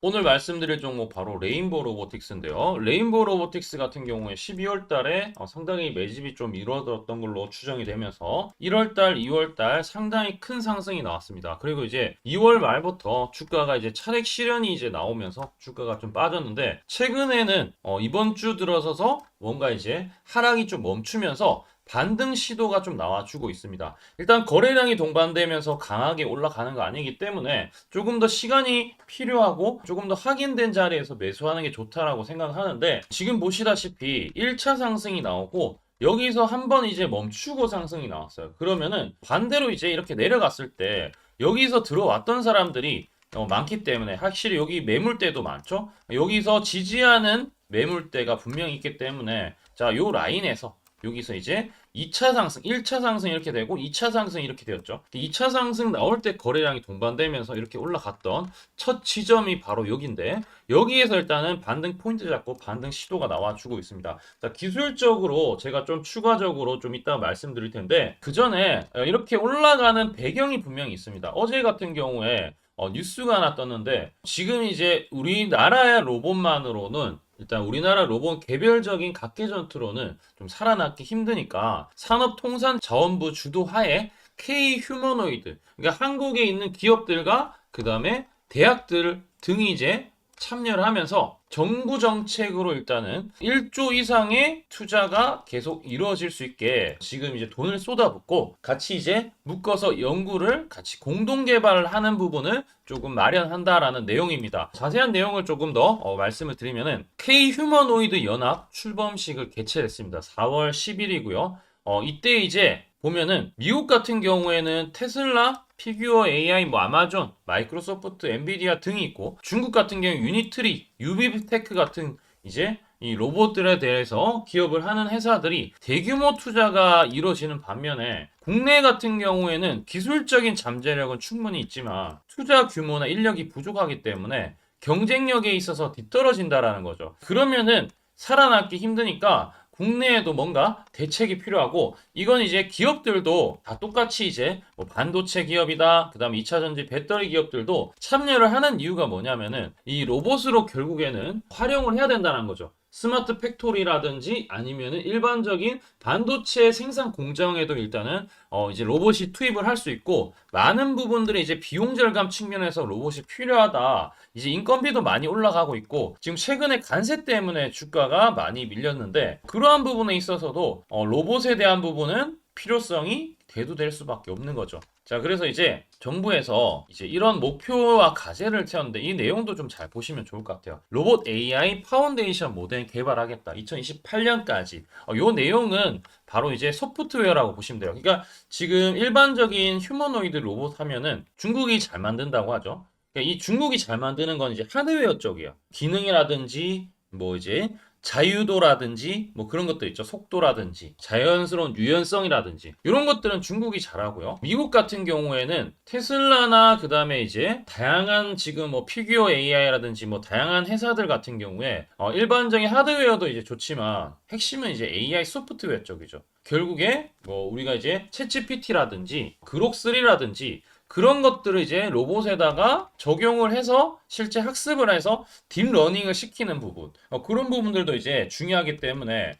오늘 말씀드릴 종목 바로 레인보우 로보틱스인데요. 레인보우 로보틱스 같은 경우에 12월 달에 상당히 매집이 좀 이루어졌던 걸로 추정이 되면서 1월 달, 2월 달 상당히 큰 상승이 나왔습니다. 그리고 이제 2월 말부터 주가가 이제 차익 실현이 이제 나오면서 주가가 좀 빠졌는데 최근에는 이번 주 들어서서 뭔가 이제 하락이 좀 멈추면서 반등 시도가 좀 나와주고 있습니다. 일단 거래량이 동반되면서 강하게 올라가는 거 아니기 때문에 조금 더 시간이 필요하고 조금 더 확인된 자리에서 매수하는 게 좋다라고 생각하는데 지금 보시다시피 1차 상승이 나오고 여기서 한번 이제 멈추고 상승이 나왔어요. 그러면은 반대로 이제 이렇게 내려갔을 때 여기서 들어왔던 사람들이 많기 때문에 확실히 여기 매물대도 많죠. 여기서 지지하는 매물대가 분명히 있기 때문에 자, 요 라인에서 여기서 이제 2차 상승, 1차 상승 이렇게 되고 2차 상승 이렇게 되었죠. 2차 상승 나올 때 거래량이 동반되면서 이렇게 올라갔던 첫 지점이 바로 여기인데 여기에서 일단은 반등 포인트 잡고 반등 시도가 나와주고 있습니다. 자, 기술적으로 제가 좀 추가적으로 좀 이따가 말씀드릴 텐데 그 전에 이렇게 올라가는 배경이 분명히 있습니다. 어제 같은 경우에 뉴스가 하나 떴는데 지금 이제 우리나라의 로봇만으로는 일단 우리나라 로봇 개별적인 각계 전투로는 좀 살아남기 힘드니까 산업통상자원부 주도하에 K 휴머노이드 그러니까 한국에 있는 기업들과 그 다음에 대학들 등이 이제 참여를 하면서 정부 정책으로 일단은 1조 이상의 투자가 계속 이루어질 수 있게 지금 이제 돈을 쏟아붓고 같이 이제 묶어서 연구를 같이 공동 개발을 하는 부분을 조금 마련한다라는 내용입니다. 자세한 내용을 조금 더 말씀을 드리면은 K 휴머노이드 연합 출범식을 개최했습니다. 4월 10일이고요. 이때 이제 보면은 미국 같은 경우에는 테슬라, 피규어 AI, 뭐 아마존, 마이크로소프트, 엔비디아 등이 있고 중국 같은 경우 유니트리, 유비테크 같은 이제 이 로봇들에 대해서 기업을 하는 회사들이 대규모 투자가 이루어지는 반면에 국내 같은 경우에는 기술적인 잠재력은 충분히 있지만 투자 규모나 인력이 부족하기 때문에 경쟁력에 있어서 뒤떨어진다라는 거죠. 그러면은 살아남기 힘드니까 국내에도 뭔가 대책이 필요하고 이건 이제 기업들도 다 똑같이 이제 뭐 반도체 기업이다 그다음에 2차 전지 배터리 기업들도 참여를 하는 이유가 뭐냐면은 이 로봇으로 결국에는 활용을 해야 된다는 거죠. 스마트 팩토리라든지 아니면은 일반적인 반도체 생산 공장에도 일단은 이제 로봇이 투입을 할 수 있고 많은 부분들이 이제 비용 절감 측면에서 로봇이 필요하다. 이제 인건비도 많이 올라가고 있고 지금 최근에 관세 때문에 주가가 많이 밀렸는데 그러한 부분에 있어서도 로봇에 대한 부분은 필요성이 대두될 수밖에 없는 거죠. 자, 그래서 이제 정부에서 이제 이런 목표와 과제를 세웠는데 이 내용도 좀 잘 보시면 좋을 것 같아요. 로봇 AI 파운데이션 모델 개발하겠다. 2028년까지. 이 내용은 바로 이제 소프트웨어라고 보시면 돼요. 그러니까 지금 일반적인 휴머노이드 로봇 하면은 중국이 잘 만든다고 하죠. 그러니까 이 중국이 잘 만드는 건 이제 하드웨어 쪽이에요. 기능이라든지 뭐 이제 자유도라든지 뭐 그런 것들 있죠. 속도라든지 자연스러운 유연성이라든지 이런 것들은 중국이 잘하고요. 미국 같은 경우에는 테슬라나 그다음에 이제 다양한 지금 뭐 피규어 AI라든지 뭐 다양한 회사들 같은 경우에 일반적인 하드웨어도 이제 좋지만 핵심은 이제 AI 소프트웨어 쪽이죠. 결국에 뭐 우리가 이제 챗GPT라든지 그록3라든지 그런 것들을 이제 로봇에다가 적용을 해서 실제 학습을 해서 딥러닝을 시키는 부분 그런 부분들도 이제 중요하기 때문에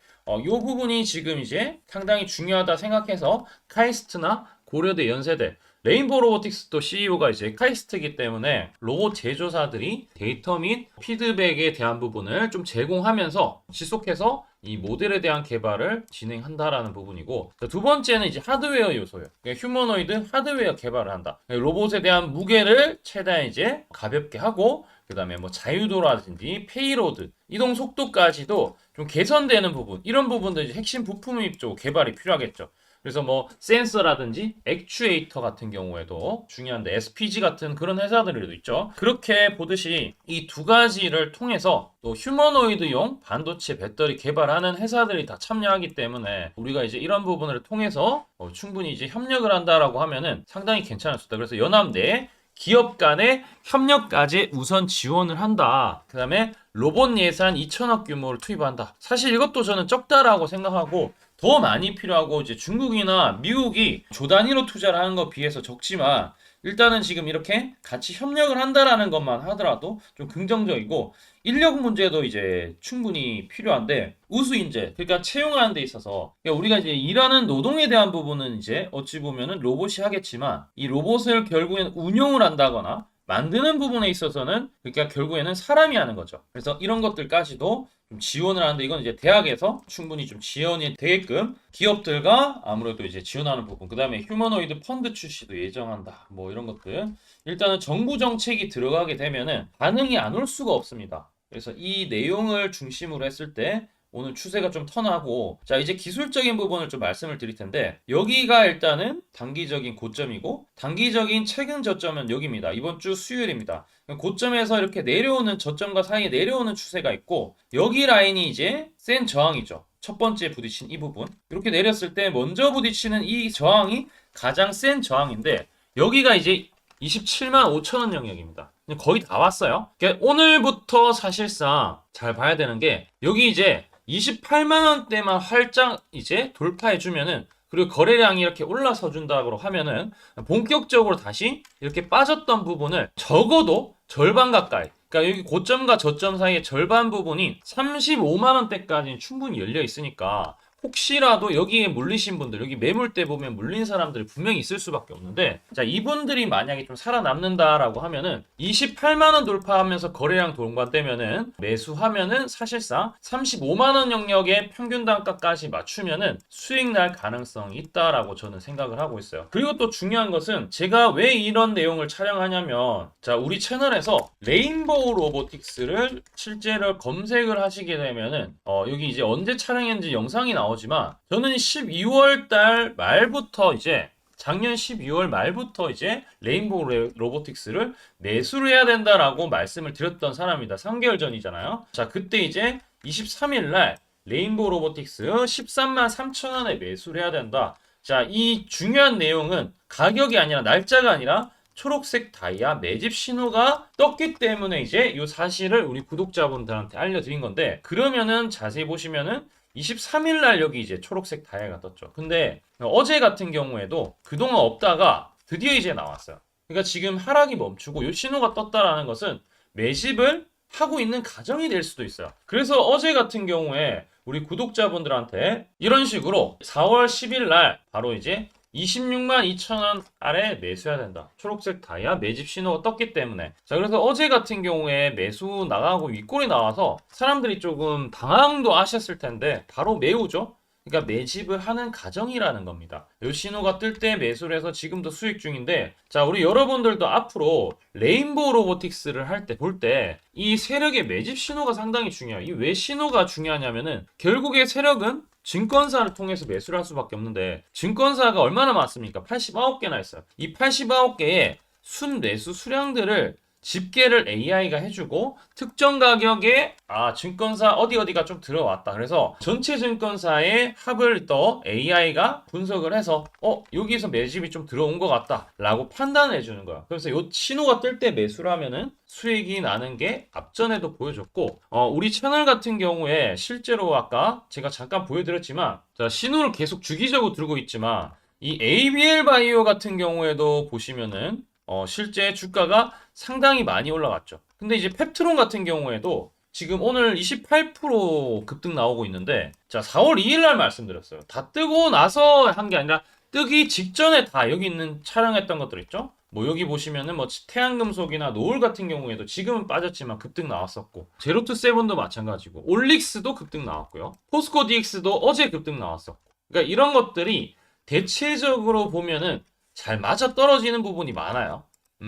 이 부분이 지금 이제 상당히 중요하다 생각해서 카이스트나 고려대 연세대 레인보우 로보틱스도 CEO가 이제 카이스트이기 때문에 로봇 제조사들이 데이터 및 피드백에 대한 부분을 좀 제공하면서 지속해서 이 모델에 대한 개발을 진행한다라는 부분이고 두 번째는 이제 하드웨어 요소예요. 그러니까 휴머노이드 하드웨어 개발을 한다. 로봇에 대한 무게를 최대한 이제 가볍게 하고 그다음에 뭐 자유도라든지 페이로드 이동 속도까지도 좀 개선되는 부분 이런 부분도 이제 핵심 부품이 쪽 개발이 필요하겠죠. 그래서 뭐 센서라든지 액추에이터 같은 경우에도 중요한데 SPG 같은 그런 회사들도 있죠. 그렇게 보듯이 이 두 가지를 통해서 또 휴머노이드용 반도체 배터리 개발하는 회사들이 다 참여하기 때문에 우리가 이제 이런 부분을 통해서 충분히 이제 협력을 한다라고 하면은 상당히 괜찮을 수 있다. 그래서 연합 내 기업 간의 협력까지 우선 지원을 한다. 그 다음에 로봇 예산 2천억 규모를 투입한다. 사실 이것도 저는 적다라고 생각하고 더 많이 필요하고 이제 중국이나 미국이 조 단위로 투자를 하는 것 비해서 적지만 일단은 지금 이렇게 같이 협력을 한다라는 것만 하더라도 좀 긍정적이고 인력 문제도 이제 충분히 필요한데 우수 인재 그러니까 채용하는 데 있어서 그러니까 우리가 이제 일하는 노동에 대한 부분은 이제 어찌 보면은 로봇이 하겠지만 이 로봇을 결국엔 운용을 한다거나 만드는 부분에 있어서는 그러니까 결국에는 사람이 하는 거죠. 그래서 이런 것들까지도 좀 지원을 하는데 이건 이제 대학에서 충분히 좀 지원이 되게끔 기업들과 아무래도 이제 지원하는 부분, 그 다음에 휴머노이드 펀드 출시도 예정한다. 뭐 이런 것들. 일단은 정부 정책이 들어가게 되면은 반응이 안 올 수가 없습니다. 그래서 이 내용을 중심으로 했을 때 오늘 추세가 좀 턴하고 자 이제 기술적인 부분을 좀 말씀을 드릴 텐데 여기가 일단은 단기적인 고점이고 단기적인 최근 저점은 여기입니다. 이번 주 수요일입니다. 고점에서 이렇게 내려오는 저점과 사이에 내려오는 추세가 있고 여기 라인이 이제 센 저항이죠. 첫 번째 부딪힌 이 부분 이렇게 내렸을 때 먼저 부딪히는 이 저항이 가장 센 저항인데 여기가 이제 27만 5천 원 영역입니다. 거의 다 왔어요. 그러니까 오늘부터 사실상 잘 봐야 되는 게 여기 이제 28만 원대만 활짝 이제 돌파해 주면은 그리고 거래량이 이렇게 올라서 준다고 하면은 본격적으로 다시 이렇게 빠졌던 부분을 적어도 절반 가까이 그러니까 여기 고점과 저점 사이의 절반 부분이 35만 원대까지는 충분히 열려 있으니까 혹시라도 여기에 물리신 분들 여기 매물대 보면 물린 사람들이 분명히 있을 수밖에 없는데 자 이분들이 만약에 좀 살아남는다라고 하면은 28만 원 돌파하면서 거래량 동반되면은 매수하면은 사실상 35만 원 영역의 평균 단가까지 맞추면은 수익 날 가능성이 있다라고 저는 생각을 하고 있어요. 그리고 또 중요한 것은 제가 왜 이런 내용을 촬영하냐면 자 우리 채널에서 레인보우 로보틱스를 실제로 검색을 하시게 되면은 여기 이제 언제 촬영했는지 영상이 나오지만 저는 12월 달 말부터 이제 작년 12월 말부터 이제 레인보우 로보틱스를 매수를 해야 된다라고 말씀을 드렸던 사람입니다. 3개월 전이잖아요. 자, 그때 이제 23일 날 레인보우 로보틱스 13만 3천 원에 매수를 해야 된다. 자, 이 중요한 내용은 가격이 아니라 날짜가 아니라 초록색 다이아 매집 신호가 떴기 때문에 이제 이 사실을 우리 구독자분들한테 알려드린 건데 그러면은 자세히 보시면은 23일 날 여기 이제 초록색 다이아가 떴죠. 근데 어제 같은 경우에도 그동안 없다가 드디어 이제 나왔어요. 그러니까 지금 하락이 멈추고 이 신호가 떴다라는 것은 매집을 하고 있는 가정이 될 수도 있어요. 그래서 어제 같은 경우에 우리 구독자분들한테 이런 식으로 4월 10일 날 바로 이제 26만 2천 원 아래 매수해야 된다. 초록색 다이아 매집 신호가 떴기 때문에. 자, 그래서 어제 같은 경우에 매수 나가고 윗골이 나와서 사람들이 조금 당황도 하셨을 텐데 바로 매우죠. 그러니까 매집을 하는 과정이라는 겁니다. 이 신호가 뜰 때 매수를 해서 지금도 수익 중인데 자 우리 여러분들도 앞으로 레인보우 로보틱스를 할 때 볼 때 이 세력의 매집 신호가 상당히 중요해요. 이 왜 신호가 중요하냐면은 결국에 세력은 증권사를 통해서 매수를 할 수밖에 없는데 증권사가 얼마나 많습니까? 89개나 있어요. 이 89개의 순매수 수량들을 집계를 AI가 해주고 특정 가격에 증권사 어디가 좀 들어왔다. 그래서 전체 증권사의 합을 또 AI가 분석을 해서 여기서 매집이 좀 들어온 것 같다 라고 판단을 해주는 거야. 그래서 이 신호가 뜰 때 매수를 하면은 수익이 나는 게 앞전에도 보여줬고 우리 채널 같은 경우에 실제로 아까 제가 잠깐 보여드렸지만 자, 신호를 계속 주기적으로 들고 있지만 이 ABL 바이오 같은 경우에도 보시면은 실제 주가가 상당히 많이 올라갔죠. 근데 이제 펩트론 같은 경우에도 지금 오늘 28% 급등 나오고 있는데 자 4월 2일 날 말씀드렸어요. 다 뜨고 나서 한 게 아니라 뜨기 직전에 다 여기 있는 촬영했던 것들 있죠. 뭐 여기 보시면은 뭐 태양금속이나 노을 같은 경우에도 지금은 빠졌지만 급등 나왔었고 제로투세븐도 마찬가지고 올릭스도 급등 나왔고요. 포스코 DX도 어제 급등 나왔었고 그러니까 이런 것들이 대체적으로 보면은 잘 맞아 떨어지는 부분이 많아요.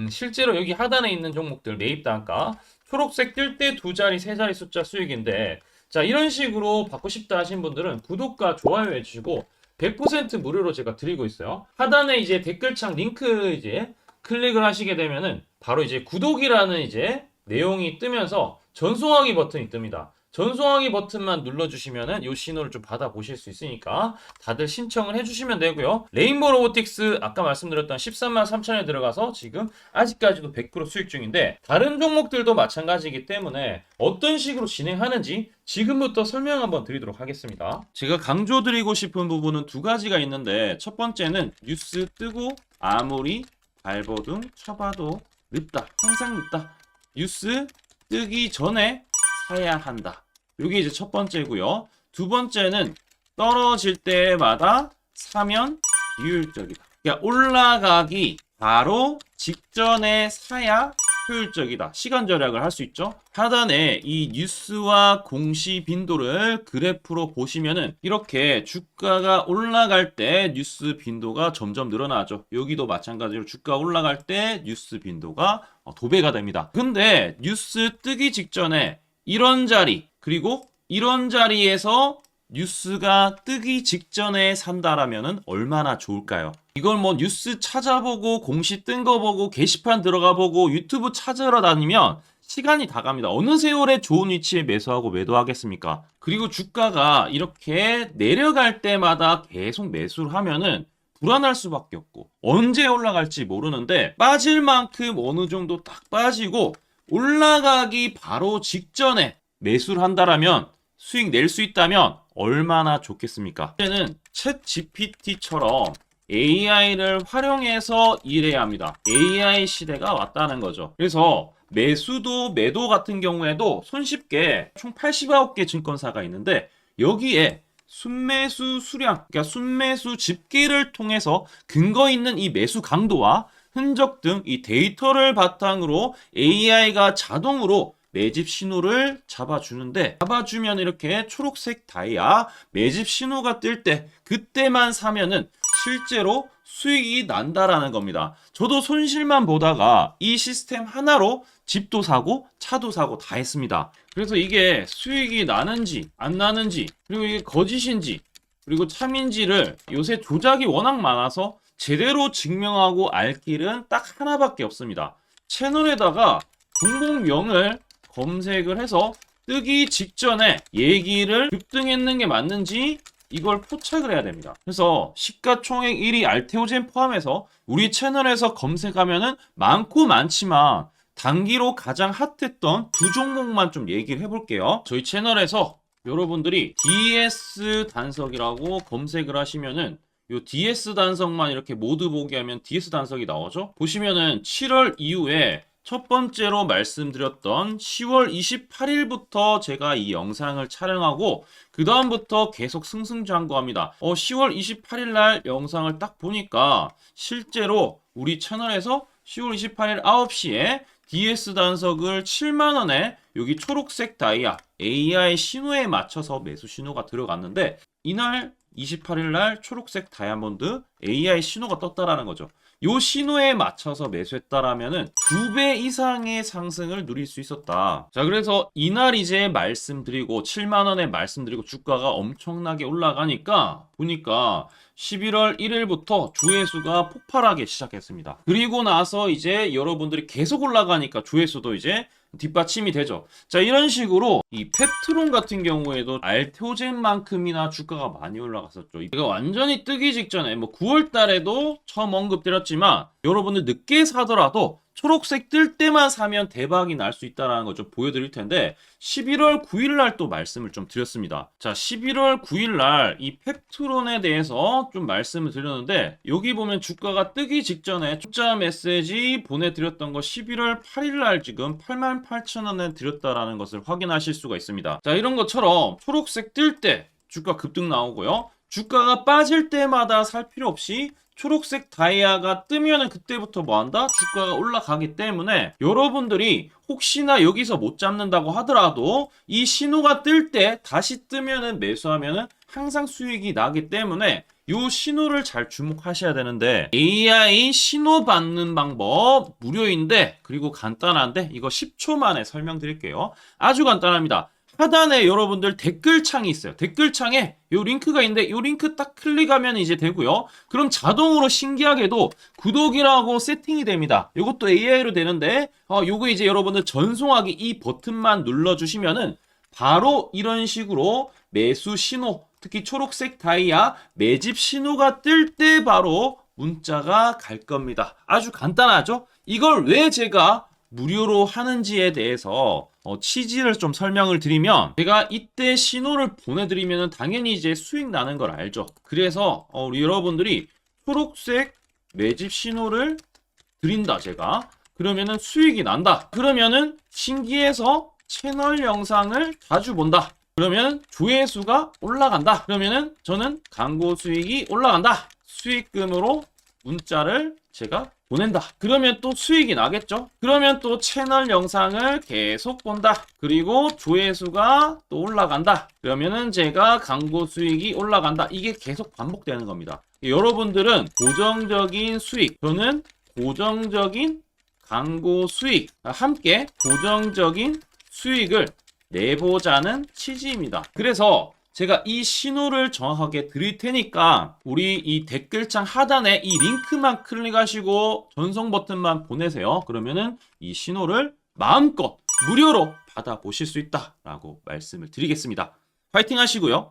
실제로 여기 하단에 있는 종목들 매입 단가 초록색 뜰 때 두 자리, 세 자리 숫자 수익인데 자 이런 식으로 받고 싶다 하신 분들은 구독과 좋아요 해주시고 100% 무료로 제가 드리고 있어요. 하단에 이제 댓글창 링크 이제 클릭을 하시게 되면은 바로 이제 구독이라는 이제 내용이 뜨면서 전송하기 버튼이 뜹니다. 전송하기 버튼만 눌러주시면은 이 신호를 좀 받아보실 수 있으니까 다들 신청을 해주시면 되고요. 레인보우 로보틱스 아까 말씀드렸던 13만 3천에 들어가서 지금 아직까지도 100% 수익 중인데 다른 종목들도 마찬가지이기 때문에 어떤 식으로 진행하는지 지금부터 설명 한번 드리도록 하겠습니다. 제가 강조드리고 싶은 부분은 두 가지가 있는데 첫 번째는 뉴스 뜨고 아무리 발버둥 쳐봐도 늦다. 항상 늦다. 뉴스 뜨기 전에 사야 한다. 이게 이제 첫 번째고요. 두 번째는 떨어질 때마다 사면 비효율적이다. 그러니까 올라가기 바로 직전에 사야 효율적이다. 시간 절약을 할 수 있죠. 하단에 이 뉴스와 공시 빈도를 그래프로 보시면은 이렇게 주가가 올라갈 때 뉴스 빈도가 점점 늘어나죠. 여기도 마찬가지로 주가 올라갈 때 뉴스 빈도가 도배가 됩니다. 근데 뉴스 뜨기 직전에 이런 자리 그리고 이런 자리에서 뉴스가 뜨기 직전에 산다라면은 얼마나 좋을까요? 이걸 뭐 뉴스 찾아보고 공시 뜬 거 보고 게시판 들어가 보고 유튜브 찾으러 다니면 시간이 다 갑니다. 어느 세월에 좋은 위치에 매수하고 매도하겠습니까? 그리고 주가가 이렇게 내려갈 때마다 계속 매수를 하면은 불안할 수밖에 없고 언제 올라갈지 모르는데 빠질 만큼 어느 정도 딱 빠지고 올라가기 바로 직전에 매수를 한다라면 수익 낼 수 있다면 얼마나 좋겠습니까? 이제는 챗 GPT처럼 AI를 활용해서 일해야 합니다. AI 시대가 왔다는 거죠. 그래서 매수도 매도 같은 경우에도 손쉽게 총 89개 증권사가 있는데 여기에 순매수 수량, 그러니까 순매수 집계를 통해서 근거 있는 이 매수 강도와 흔적 등 이 데이터를 바탕으로 AI가 자동으로 매집 신호를 잡아주면 이렇게 초록색 다이아 매집 신호가 뜰 때 그때만 사면은 실제로 수익이 난다라는 겁니다. 저도 손실만 보다가 이 시스템 하나로 집도 사고 차도 사고 다 했습니다. 그래서 이게 수익이 나는지 안 나는지 그리고 이게 거짓인지 그리고 참인지를 요새 조작이 워낙 많아서 제대로 증명하고 알 길은 딱 하나밖에 없습니다. 채널에다가 종목명을 검색을 해서 뜨기 직전에 얘기를 급등했는 게 맞는지 이걸 포착을 해야 됩니다. 그래서 시가총액 1위 알테오젠 포함해서 우리 채널에서 검색하면은 많고 많지만 단기로 가장 핫했던 두 종목만 좀 얘기를 해볼게요. 저희 채널에서 여러분들이 DS 단석이라고 검색을 하시면은 요 DS 단석만 이렇게 모두 보기 하면 DS 단석이 나오죠. 보시면은 7월 이후에 첫 번째로 말씀드렸던 10월 28일부터 제가 이 영상을 촬영하고 그 다음부터 계속 승승장구합니다. 10월 28일 날 영상을 딱 보니까 실제로 우리 채널에서 10월 28일 9시에 DS 단석을 7만원에 여기 초록색 다이아 AI 신호에 맞춰서 매수 신호가 들어갔는데 이날 28일 날 초록색 다이아몬드 AI 신호가 떴다라는 거죠. 요 신호에 맞춰서 매수했다라면은 2배 이상의 상승을 누릴 수 있었다. 자, 그래서 이날 이제 말씀드리고 7만 원에 말씀드리고 주가가 엄청나게 올라가니까 보니까 11월 1일부터 조회수가 폭발하기 시작했습니다. 그리고 나서 이제 여러분들이 계속 올라가니까 조회수도 이제 뒷받침이 되죠. 자, 이런 식으로 이 펩트론 같은 경우에도 알테오젠만큼이나 주가가 많이 올라갔었죠. 이거 완전히 뜨기 직전에 뭐 9월 달에도 처음 언급드렸지만 여러분들 늦게 사더라도 초록색 뜰 때만 사면 대박이 날 수 있다는 거 좀 보여드릴 텐데 11월 9일 날 또 말씀을 좀 드렸습니다. 자, 11월 9일 날 이 펩트론에 대해서 좀 말씀을 드렸는데 여기 보면 주가가 뜨기 직전에 투자 메시지 보내드렸던 거 11월 8일 날 지금 88,000원에 드렸다라는 것을 확인하실 수가 있습니다. 자, 이런 것처럼 초록색 뜰 때 주가 급등 나오고요. 주가가 빠질 때마다 살 필요 없이 초록색 다이아가 뜨면은 그때부터 뭐한다? 주가가 올라가기 때문에 여러분들이 혹시나 여기서 못 잡는다고 하더라도 이 신호가 뜰 때 다시 뜨면은 매수하면은 항상 수익이 나기 때문에 요 신호를 잘 주목하셔야 되는데 AI 신호 받는 방법 무료인데 그리고 간단한데 이거 10초 만에 설명드릴게요. 아주 간단합니다. 하단에 여러분들 댓글창이 있어요. 댓글창에 요 링크가 있는데 요 링크 딱 클릭하면 이제 되고요. 그럼 자동으로 신기하게도 구독이라고 세팅이 됩니다. 요것도 AI로 되는데 요거 이제 여러분들 전송하기 이 버튼만 눌러주시면은 바로 이런 식으로 매수 신호 특히 초록색 다이아 매집 신호가 뜰 때 바로 문자가 갈 겁니다. 아주 간단하죠? 이걸 왜 제가 무료로 하는지에 대해서 취지를 좀 설명을 드리면 제가 이때 신호를 보내드리면 당연히 이제 수익 나는 걸 알죠. 그래서 우리 여러분들이 초록색 매집 신호를 드린다 제가. 그러면은 수익이 난다. 그러면은 신기해서 채널 영상을 자주 본다. 그러면 조회수가 올라간다. 그러면은 저는 광고 수익이 올라간다. 수익금으로 문자를 제가 보낸다. 그러면 또 수익이 나겠죠? 그러면 또 채널 영상을 계속 본다. 그리고 조회수가 또 올라간다. 그러면은 제가 광고 수익이 올라간다. 이게 계속 반복되는 겁니다. 여러분들은 고정적인 수익, 저는 고정적인 광고 수익, 함께 고정적인 수익을 내보자는 취지입니다. 그래서 제가 이 신호를 정확하게 드릴 테니까 우리 이 댓글창 하단에 이 링크만 클릭하시고 전송 버튼만 보내세요. 그러면은 이 신호를 마음껏 무료로 받아보실 수 있다라고 말씀을 드리겠습니다. 파이팅 하시고요.